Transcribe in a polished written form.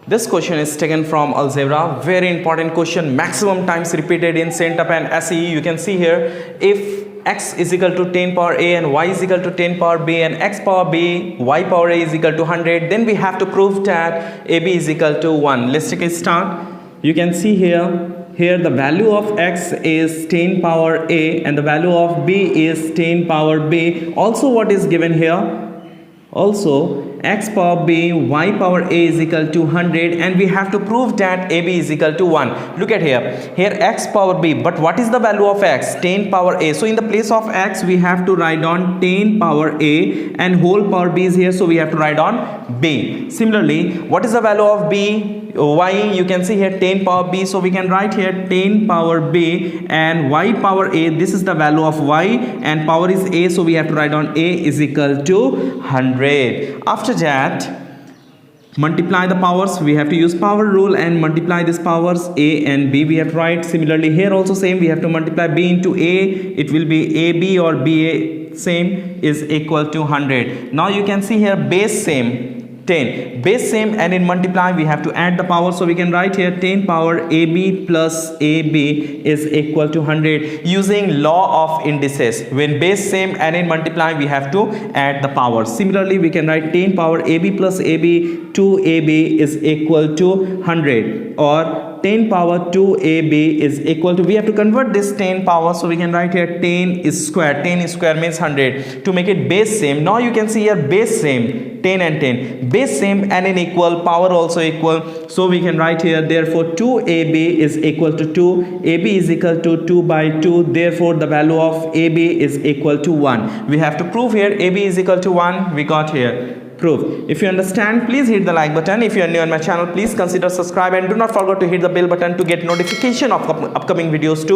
This question is taken from Algebra. Very important question, maximum times repeated in CENTAP and SEE. You can see here, if x is equal to 10 power a and y is equal to 10 power b and x power b, y power a is equal to 100, then we have to prove that ab is equal to 1. Let's take a start. You can see here the value of x is 10 power a and the value of b is 10 power b. Also, what is given here? Also, x power b, y power a is equal to 100, and we have to prove that ab is equal to 1. Look at here x power b, but what is the value of x? 10 power a. So in the place of x we have to write on 10 power a, and whole power b is here, so we have to write on b. Similarly, what is the value of b? Y, you can see here 10 power b, so we can write here 10 power b, and y power a, this is the value of y, and power is a, so we have to write on a is equal to 100. After that, multiply the powers. We have to use power rule and multiply these powers, a and b we have to write. Similarly, here also same, we have to multiply b into a, it will be ab or ba, same, is equal to 100. Now you can see here base same, 10, base same, and in multiply we have to add the power, so we can write here 10 power ab plus ab is equal to 100 using law of indices. When base same and in multiply we have to add the power. Similarly, we can write 10 power ab plus ab, 2ab is equal to 100, or 10 power 2ab is equal to, we have to convert this 10 power, so we can write here 10 is square. 10 is square means 100 to make it base same. Now you can see here base same, 10 and 10, base same and in equal, power also equal, so we can write here therefore 2ab is equal to 2, ab is equal to 2 by 2, therefore the value of ab is equal to 1. We have to prove here ab is equal to 1. We got here proof. If you understand, please hit the like button. If you are new on my channel, please consider subscribe, and do not forget to hit the bell button to get notification of upcoming videos too.